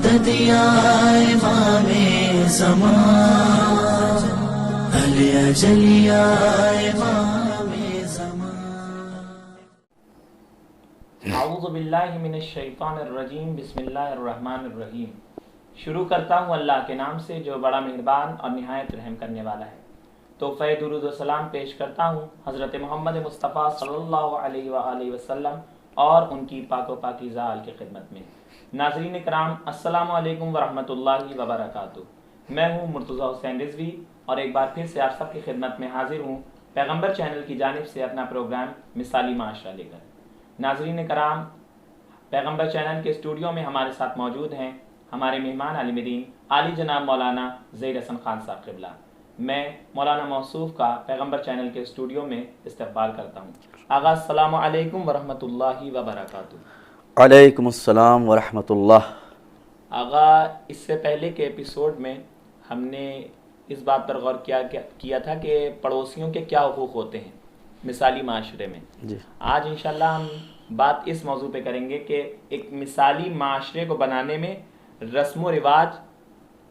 مدد یا امام زمان، علی اجل یا امام زمان۔ اعوذ باللہ من الشیطان الرجیم، بسم اللہ الرحمن الرحیم۔ شروع کرتا ہوں اللہ کے نام سے جو بڑا مہربان اور نہایت رحم کرنے والا ہے۔ تحفہ درود و سلام پیش کرتا ہوں حضرت محمد مصطفیٰ صلی اللہ علیہ وآلہ وسلم اور ان کی پاک و پاکیزہ آل کی خدمت میں۔ ناظرین کرام، السلام علیکم ورحمۃ اللہ وبرکاتہ۔ میں ہوں مرتضیٰ حسین رضوی اور ایک بار پھر سے آپ سب کی خدمت میں حاضر ہوں پیغمبر چینل کی جانب سے اپنا پروگرام مثالی معاشرہ لے کر۔ ناظرین کرام، پیغمبر چینل کے اسٹوڈیو میں ہمارے ساتھ موجود ہیں ہمارے مہمان عالم دین عالی جناب مولانا ظہیر حسن خان صاحب قبلہ۔ میں مولانا موصوف کا پیغمبر چینل کے اسٹوڈیو میں استقبال کرتا ہوں۔ آغا السلام علیکم ورحمۃ اللہ وبرکاتہ۔ علیکم السلام ورحمۃ اللہ۔ آغا، اس سے پہلے کے ایپیسوڈ میں ہم نے اس بات پر غور کیا تھا کہ پڑوسیوں کے کیا حقوق ہوتے ہیں مثالی معاشرے میں۔ جی، آج انشاءاللہ ہم بات اس موضوع پہ کریں گے کہ ایک مثالی معاشرے کو بنانے میں رسم و رواج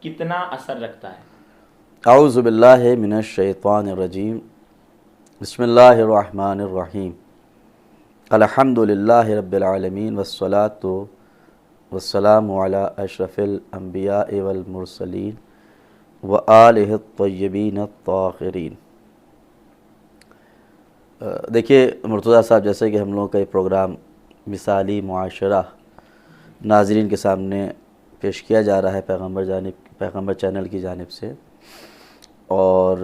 کتنا اثر رکھتا ہے۔ اعوذ باللہ من الشیطان الرجیم، بسم اللہ الرحمن الرحیم، الحمد للہ رب العالمین والصلاة والسلام علی اشرف الانبیاء والمرسلین وآلہ الطیبین الطاہرین۔ دیکھیے مرتضیٰ صاحب، جیسے کہ ہم لوگوں کا یہ پروگرام مثالی معاشرہ ناظرین کے سامنے پیش کیا جا رہا ہے پیغمبر چینل کی جانب سے، اور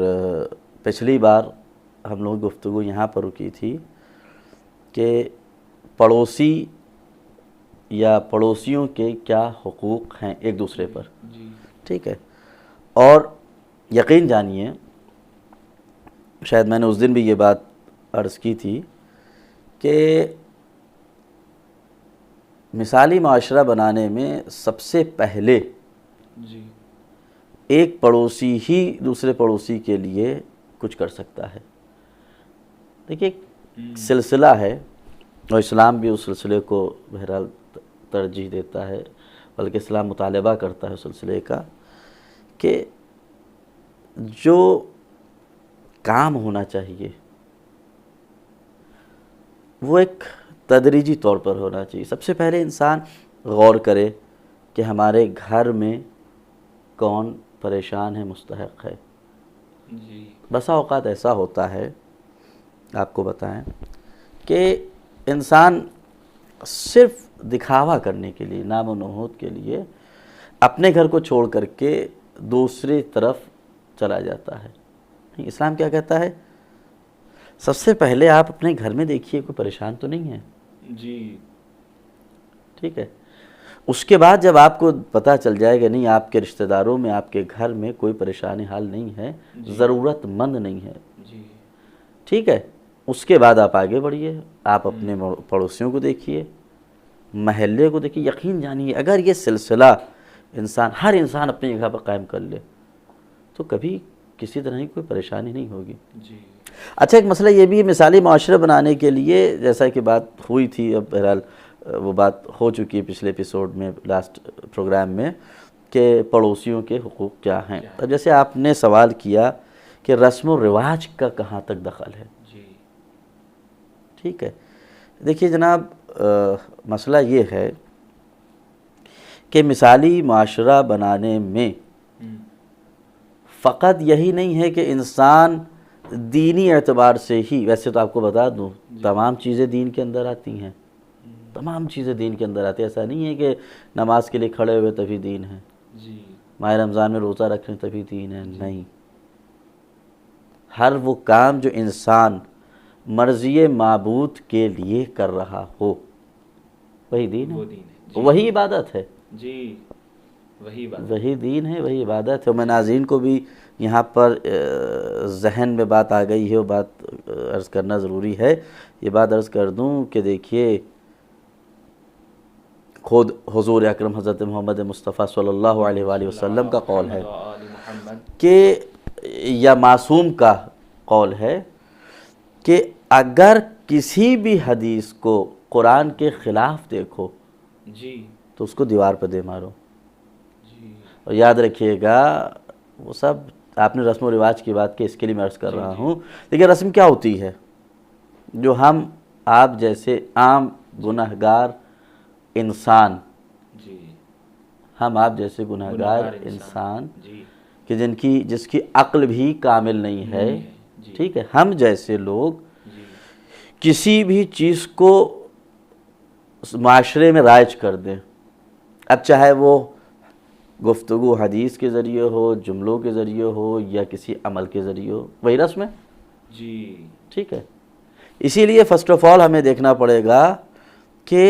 پچھلی بار ہم لوگ گفتگو یہاں پر رکی تھی کہ پڑوسی یا پڑوسیوں کے کیا حقوق ہیں ایک دوسرے پر۔ ٹھیک ہے، اور یقین جانیے، شاید میں نے اس دن بھی یہ بات عرض کی تھی کہ مثالی معاشرہ بنانے میں سب سے پہلے ایک پڑوسی ہی دوسرے پڑوسی کے لیے کچھ کر سکتا ہے۔ دیکھیے، ایک سلسلہ ہے اور اسلام بھی اس سلسلے کو بہرحال ترجیح دیتا ہے، بلکہ اسلام مطالبہ کرتا ہے اس سلسلے کا کہ جو کام ہونا چاہیے وہ ایک تدریجی طور پر ہونا چاہیے۔ سب سے پہلے انسان غور کرے کہ ہمارے گھر میں کون پریشان ہے، مستحق ہے۔ بسا اوقات ایسا ہوتا ہے، آپ کو بتائیں، کہ انسان صرف دکھاوا کرنے کے لیے، نام و نہود کے لیے اپنے گھر کو چھوڑ کر کے دوسری طرف چلا جاتا ہے۔ اسلام کیا کہتا ہے؟ سب سے پہلے آپ اپنے گھر میں دیکھیے کوئی پریشان تو نہیں ہے۔ ٹھیک ہے، اس کے بعد جب آپ کو پتہ چل جائے گا نہیں، آپ کے رشتہ داروں میں، آپ کے گھر میں کوئی پریشانی حال نہیں ہے، ضرورت مند نہیں ہے، ٹھیک ہے، اس کے بعد آپ آگے بڑھیے، آپ اپنے پڑوسیوں کو دیکھیے، محلے کو دیکھیے۔ یقین جانیے، اگر یہ سلسلہ ہر انسان اپنی جگہ پر قائم کر لے تو کبھی کسی طرح کی کوئی پریشانی نہیں ہوگی۔ اچھا، ایک مسئلہ یہ بھی ہے مثالی معاشرہ بنانے کے لیے، جیسا کہ بات ہوئی تھی، اب بہرحال وہ بات ہو چکی ہے پچھلے ایپیسوڈ میں، لاسٹ پروگرام میں، کہ پڑوسیوں کے حقوق کیا ہیں۔ اب جیسے آپ نے سوال کیا کہ رسم و رواج کا کہاں تک دخل ہے، ٹھیک ہے، دیکھیے جناب، مسئلہ یہ ہے کہ مثالی معاشرہ بنانے میں فقط یہی نہیں ہے کہ انسان دینی اعتبار سے ہی، ویسے تو آپ کو بتا دوں تمام چیزیں دین کے اندر آتی ہیں، تمام چیزیں دین کے اندر آتی ہیں۔ ایسا نہیں ہے کہ نماز کے لیے کھڑے ہوئے تبھی دین ہے، ماہ رمضان میں روزہ رکھنے تبھی دین ہے، نہیں۔ ہر وہ کام جو انسان مرضی معبود کے لیے کر رہا ہو وہی دین ہے، وہی عبادت ہے، وہی دین ہے، وہی عبادت ہے۔ میں ناظرین کو بھی یہاں پر ذہن میں بات آ گئی ہے، وہ بات عرض کرنا ضروری ہے۔ یہ بات عرض کر دوں کہ دیکھیے، خود حضور اکرم حضرت محمد مصطفیٰ صلی اللہ علیہ وآلہ وسلم کا قول ہے کہ، یا معصوم کا قول ہے کہ اگر کسی بھی حدیث کو قرآن کے خلاف دیکھو تو اس کو دیوار پہ دے مارو۔ اور یاد رکھیے گا وہ سب آپ نے رسم و رواج کی بات کی، اس کے لیے میں عرض کر رہا ہوں. دیکھیے رسم کیا ہوتی ہے؟ جو ہم آپ جیسے عام گناہگار انسان، جی ہم آپ جیسے گناہگار انسان جی کہ جس کی عقل بھی کامل نہیں ہے، جی ٹھیک ہے، ہم جیسے لوگ جی کسی بھی چیز کو معاشرے میں رائج کر دیں، اب چاہے وہ گفتگو حدیث کے ذریعے ہو، جملوں کے ذریعے ہو، یا کسی عمل کے ذریعے ہو، وہی رسم ہے. جی ٹھیک ہے، اسی لیے فرسٹ آف آل ہمیں دیکھنا پڑے گا کہ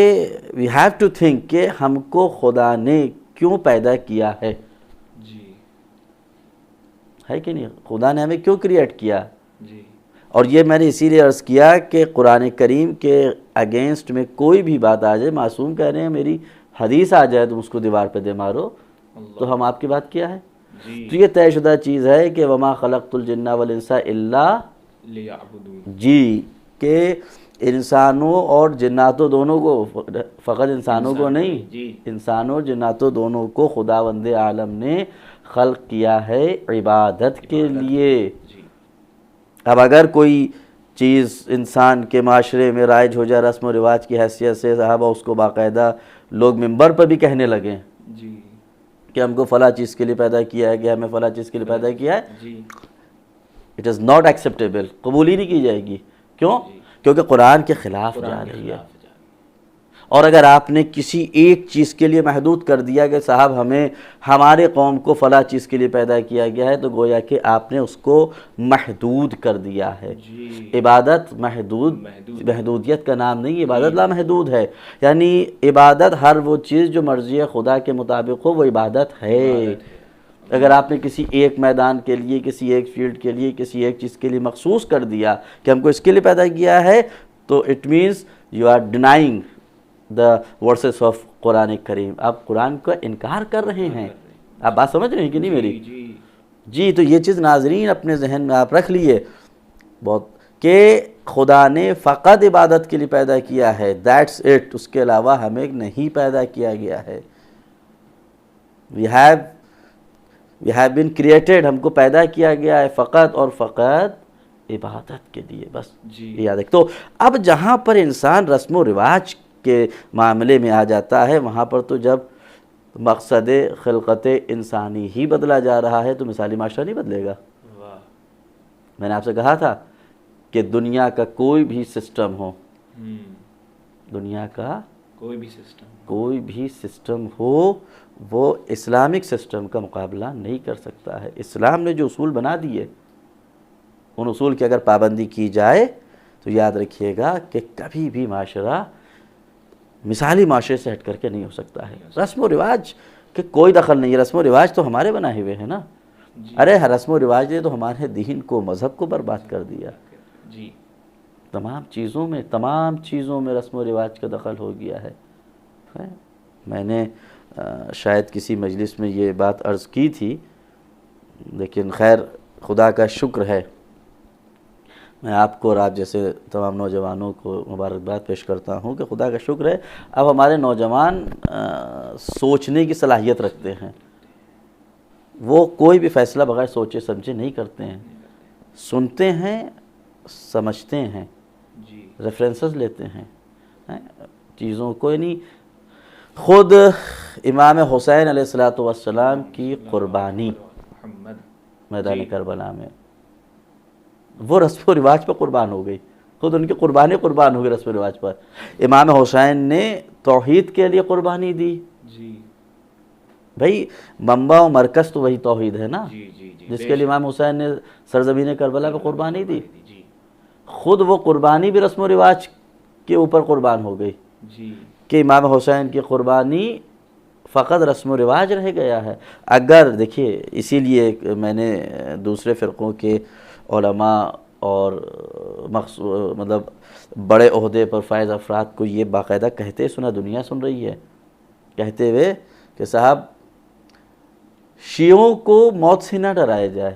وی ہیو ٹو تھنک کہ ہم کو خدا نے کیوں پیدا کیا ہے. جی ہے کہ نہیں؟ خدا نے ہمیں کیوں کریٹ کیا؟ جی اور یہ میں نے اسی لیے عرض کیا کہ قرآن کریم کے اگینسٹ میں کوئی بھی بات آ جائے، معصوم کہہ رہے ہیں میری حدیث آ جائے تم اس کو دیوار پہ دے مارو، تو ہم آپ کی بات کیا ہے؟ جی تو یہ طے شدہ چیز ہے کہ وما خلقت الجن والانس الا لیعبدون. جی، کہ انسانوں اور جناتوں دونوں کو، فقط انسانوں کو نہیں، جی انسانوں اور جناتوں دونوں کو خداوند عالم نے خلق کیا ہے عبادت کے لیے. جی اب اگر کوئی چیز انسان کے معاشرے میں رائج ہو جائے رسم و رواج کی حیثیت سے، صحابہ اس کو باقاعدہ لوگ منبر پر بھی کہنے لگے جی کہ ہم کو فلاں چیز کے لیے پیدا کیا ہے، کہ ہمیں فلاں چیز کے لیے پیدا کیا ہے، جی اٹ از ناٹ ایکسیپٹیبل، قبول ہی نہیں کی جائے گی. کیوں؟ جی. کیونکہ قرآن کے خلاف جا قرآن کے رہی ہے. خلاف جا. اور اگر آپ نے کسی ایک چیز کے لیے محدود کر دیا کہ صاحب ہمیں ہمارے قوم کو فلاں چیز کے لیے پیدا کیا گیا ہے، تو گویا کہ آپ نے اس کو محدود کر دیا ہے. جی عبادت محدودیت کا نام نہیں، عبادت لامحدود ہے. یعنی عبادت ہر وہ چیز جو مرضی خدا کے مطابق ہو وہ عبادت ہے. اگر آپ نے کسی ایک میدان کے لیے، کسی ایک فیلڈ کے لیے، کسی ایک چیز کے لیے مخصوص کر دیا کہ ہم کو اس کے لیے پیدا کیا ہے، تو it means you are denying the verses of Quran کریم. آپ قرآن کا انکار کر رہے ہیں. آپ بات سمجھ رہے ہیں کہ نہیں میری؟ جی. تو یہ چیز ناظرین اپنے ذہن میں آپ رکھ لیے بہت، کہ خدا نے فقط عبادت کے لیے پیدا کیا ہے، دیٹس اٹ. اس کے علاوہ ہمیں نہیں پیدا کیا گیا ہے. we have been created، ہم کو پیدا کیا گیا ہے فقط اور فقط عبادت کے لیے، بس. جی. یاد رکھ. تو اب جہاں پر انسان رسم و رواج کے معاملے میں آ جاتا ہے، وہاں پر تو جب مقصد خلقت انسانی ہی بدلا جا رہا ہے تو مثالی معاشرہ نہیں بدلے گا. واہ. میں نے آپ سے کہا تھا کہ دنیا کا کوئی بھی سسٹم ہو، دنیا کا کوئی بھی سسٹم ہو، وہ اسلامک سسٹم کا مقابلہ نہیں کر سکتا ہے. اسلام نے جو اصول بنا دیے، ان اصول کی اگر پابندی کی جائے تو یاد رکھیے گا کہ کبھی بھی معاشرہ مثالی معاشرے سے ہٹ کر کے نہیں ہو سکتا ہے. رسم و رواج کہ کوئی دخل نہیں ہے، رسم و رواج تو ہمارے بنائے ہوئے ہیں نا. ارے رسم و رواج نے تو ہمارے دین کو، مذہب کو برباد کر دیا. جی. تمام چیزوں میں رسم و رواج کا دخل ہو گیا ہے. میں نے شاید کسی مجلس میں یہ بات عرض کی تھی، لیکن خیر خدا کا شکر ہے، میں آپ کو اور آپ جیسے تمام نوجوانوں کو مبارکباد پیش کرتا ہوں کہ خدا کا شکر ہے اب ہمارے نوجوان سوچنے کی صلاحیت رکھتے ہیں. وہ کوئی بھی فیصلہ بغیر سوچے سمجھے نہیں کرتے ہیں. سنتے ہیں، سمجھتے ہیں، ریفرنسز لیتے ہیں چیزوں کو. یعنی خود امام حسین علیہ السلام کی قربانی میدان کربلا میں، وہ رسم و رواج پر قربان ہو گئی. خود ان کی قربانی قربان ہو گئی رسم و رواج پر. امام حسین نے توحید کے لیے قربانی دی. بھائی منبع و مرکز تو وہی توحید ہے نا، جس کے لیے امام حسین نے سرزمین کربلا پہ قربانی دی. خود وہ قربانی بھی رسم و رواج کے اوپر قربان ہو گئی کہ امام حسین کی قربانی فقط رسم و رواج رہ گیا ہے. اگر دیکھیے، اسی لیے میں نے دوسرے فرقوں کے علماء اور مطلب بڑے عہدے پر فائز افراد کو یہ باقاعدہ کہتے سنا، دنیا سن رہی ہے، کہتے ہوئے کہ صاحب شیعوں کو موت سے نہ ڈرایا جائے.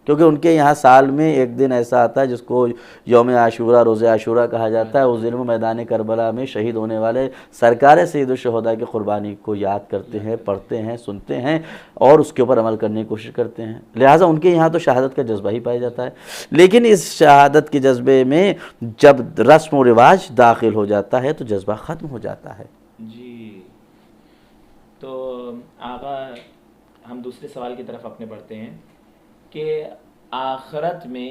کیونکہ ان کے یہاں سال میں ایک دن ایسا آتا ہے جس کو یوم عاشورہ، روز عاشورہ کہا جاتا ہے. اس دن وہ میدان کربلا میں شہید ہونے والے سرکار سید الشہداء کی قربانی کو یاد کرتے ہیں، پڑھتے ہیں، سنتے ہیں اور اس کے اوپر عمل کرنے کی کوشش کرتے ہیں. لہٰذا ان کے یہاں تو شہادت کا جذبہ ہی پایا جاتا ہے. لیکن اس شہادت کے جذبے میں جب رسم و رواج داخل ہو جاتا ہے تو جذبہ ختم ہو جاتا ہے. جی تو آقا ہم دوسرے سوال کی طرف اپنے بڑھتے ہیں کہ آخرت میں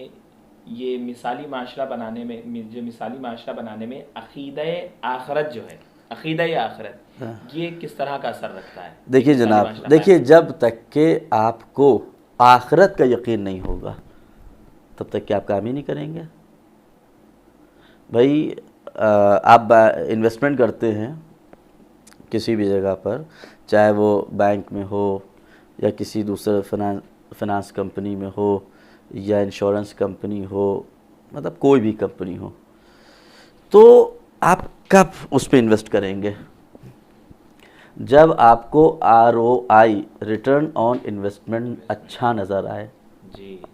یہ مثالی معاشرہ بنانے میں، جو مثالی معاشرہ بنانے میں عقیدہ آخرت جو ہے، عقیدہ آخرت، یہ کس طرح کا اثر رکھتا ہے؟ دیکھیے جناب، دیکھیے جب تک کہ آپ کو آخرت کا یقین نہیں ہوگا تب تک کہ آپ کام ہی نہیں کریں گے. بھائی آپ انویسٹمنٹ کرتے ہیں کسی بھی جگہ پر، چاہے وہ بینک میں ہو یا کسی دوسرے فنانس کمپنی میں ہو یا انشورنس کمپنی ہو، مطلب کوئی بھی کمپنی ہو، تو آپ کب اس پہ انویسٹ کریں گے؟ جب آپ کو ROI ریٹرن آن انویسٹمنٹ اچھا نظر آئے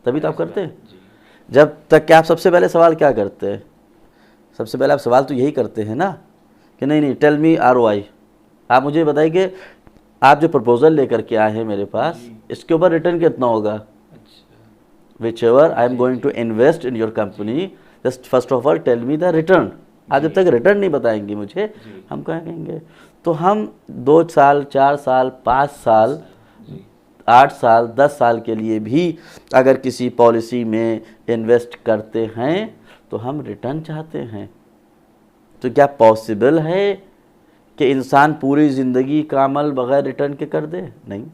تبھی تو آپ کرتے ہیں. جب تک کہ آپ سب سے پہلے سوال کیا کرتے ہیں؟ سب سے پہلے آپ سوال تو یہی کرتے ہیں نا کہ نہیں ٹیل می ROI. آپ مجھے بتائیں کہ آپ جو پرپوزل لے کر کے آئے ہیں میرے پاس، اس کے اوپر ریٹرن کتنا ہوگا؟ whichever I am going to invest in your company, just first of all tell me the return. آپ جب تک ریٹرن نہیں بتائیں گے مجھے، ہم کیا کہیں گے؟ تو ہم 2 سال 4 سال 5 سال 8 سال 10 سال کے لیے بھی اگر کسی پالیسی میں انویسٹ کرتے ہیں تو ہم ریٹرن چاہتے ہیں. تو کیا پاسبل ہے کہ انسان پوری زندگی کا عمل بغیر ریٹرن کے کر دے؟ نہیں.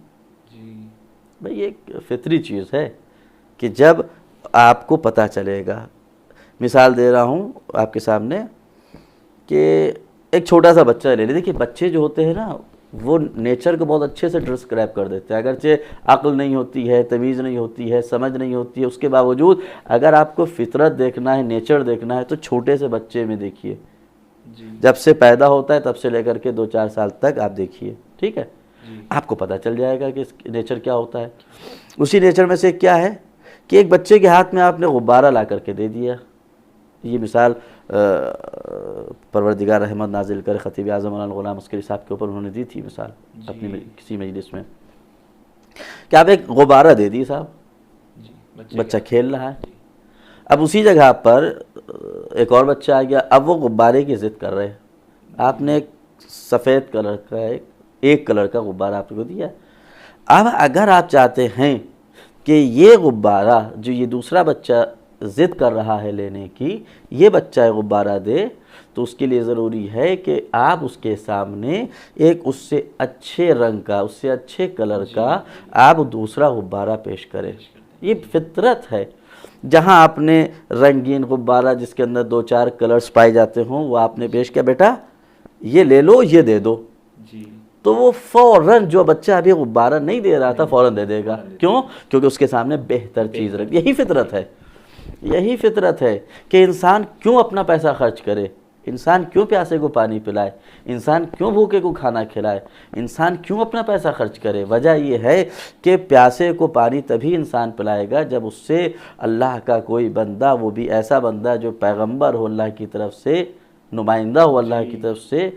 بھئی یہ ایک فطری چیز ہے کہ جب آپ کو پتہ چلے گا. مثال دے رہا ہوں آپ کے سامنے کہ ایک چھوٹا سا بچہ لے لیں. دیکھیے بچے جو ہوتے ہیں نا وہ نیچر کو بہت اچھے سے ڈسکرائب کر دیتے ہیں. اگرچہ عقل نہیں ہوتی ہے، تمیز نہیں ہوتی ہے، سمجھ نہیں ہوتی ہے، اس کے باوجود اگر آپ کو فطرت دیکھنا ہے، نیچر دیکھنا ہے تو چھوٹے سے بچے میں دیکھیے. جب سے پیدا ہوتا ہے تب سے لے کر کے 2-4 سال تک آپ دیکھیے، ٹھیک ہے؟ آپ کو پتہ چل جائے گا کہ نیچر کیا ہوتا ہے. اسی نیچر میں سے کیا ہے کہ ایک بچے کے ہاتھ میں آپ نے غبارہ لا کر کے دے دیا. یہ مثال پروردگار رحمت نازل کرے خطیب اعظم مولانا غلام عسکری صاحب کے اوپر انہوں نے دی تھی مثال اپنی کسی مجلس میں کہ آپ ایک غبارہ دے دی صاحب، بچہ کھیل رہا ہے. اب اسی جگہ پر ایک اور بچہ آ گیا، اب وہ غبارے کی ضد کر رہے ہیں. آپ نے ایک سفید کلر کا ایک کلر کا غبارہ آپ کو دیا. اب اگر آپ چاہتے ہیں کہ یہ غبارہ جو یہ دوسرا بچہ ضد کر رہا ہے لینے کی، یہ بچہ غبارہ دے، تو اس کے لیے ضروری ہے کہ آپ اس کے سامنے ایک اس سے اچھے رنگ کا، اس سے اچھے کلر کا آپ دوسرا غبارہ پیش کریں. یہ فطرت ہے. جہاں آپ نے رنگین غبارہ جس کے اندر 2-4 کلرز پائے جاتے ہوں وہ آپ نے پیش کیا، بیٹا یہ لے لو، یہ دے دو، تو وہ فوراً جو بچہ ابھی غبارہ نہیں دے رہا تھا فوراً دے دے گا. کیوں؟ کیونکہ اس کے سامنے بہتر چیز رکھ. یہی فطرت ہے. یہی فطرت ہے کہ انسان کیوں اپنا پیسہ خرچ کرے، انسان کیوں پیاسے کو پانی پلائے، انسان کیوں بھوکے کو کھانا کھلائے، انسان کیوں اپنا پیسہ خرچ کرے. وجہ یہ ہے کہ پیاسے کو پانی تبھی انسان پلائے گا جب اس سے اللہ کا کوئی بندہ، وہ بھی ایسا بندہ جو پیغمبر ہو، اللہ کی طرف سے نمائندہ ہو، اللہ کی طرف سے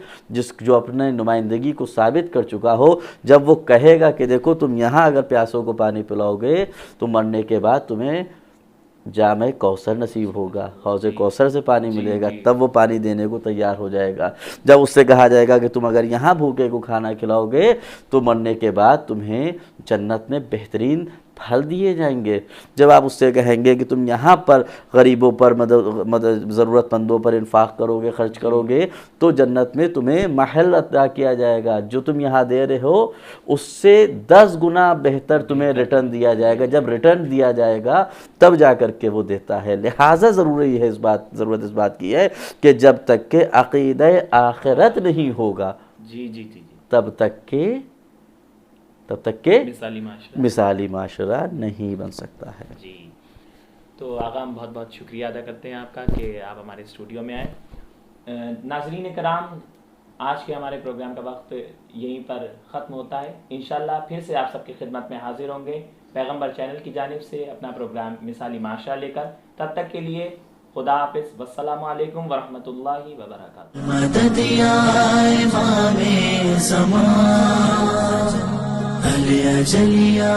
جو اپنے نمائندگی کو ثابت کر چکا ہو، جب وہ کہے گا کہ دیکھو تم یہاں اگر پیاسوں کو پانی پلاؤ گے تو مرنے کے بعد تمہیں جامع کوثر نصیب ہوگا، حوض کوثر سے پانی ملے گا، تب وہ پانی دینے کو تیار ہو جائے گا. جب اس سے کہا جائے گا کہ تم اگر یہاں بھوکے کو کھانا کھلاؤ گے تو مرنے کے بعد تمہیں جنت میں بہترین پھل دیے جائیں گے. جب آپ اس سے کہیں گے کہ تم یہاں پر غریبوں پر مدد ضرورت مندوں پر انفاق کرو گے، خرچ کرو گے، تو جنت میں تمہیں محل عطا کیا جائے گا. جو تم یہاں دے رہے ہو اس سے 10 گنا بہتر تمہیں ریٹرن دیا جائے گا. جب ریٹرن دیا جائے گا تب جا کر کے وہ دیتا ہے. لہٰذا ضروری ہے ضرورت اس بات کی ہے کہ جب تک کہ عقیدہ آخرت نہیں ہوگا تب تک کہ مثالی معاشرہ نہیں بن سکتا ہے. جی تو آقا ہم بہت بہت شکریہ ادا کرتے ہیں آپ کا کہ آپ ہمارے اسٹوڈیو میں آئے. ناظرین کرام، آج کے ہمارے پروگرام کا وقت یہیں پر ختم ہوتا ہے. انشاءاللہ پھر سے آپ سب کی خدمت میں حاضر ہوں گے پیغمبر چینل کی جانب سے اپنا پروگرام مثالی معاشرہ لے کر. تب تک کے لیے خدا حافظ. والسلام علیکم ورحمۃ اللہ وبرکاتہ. مدد یا امام زمان، علی اجل یا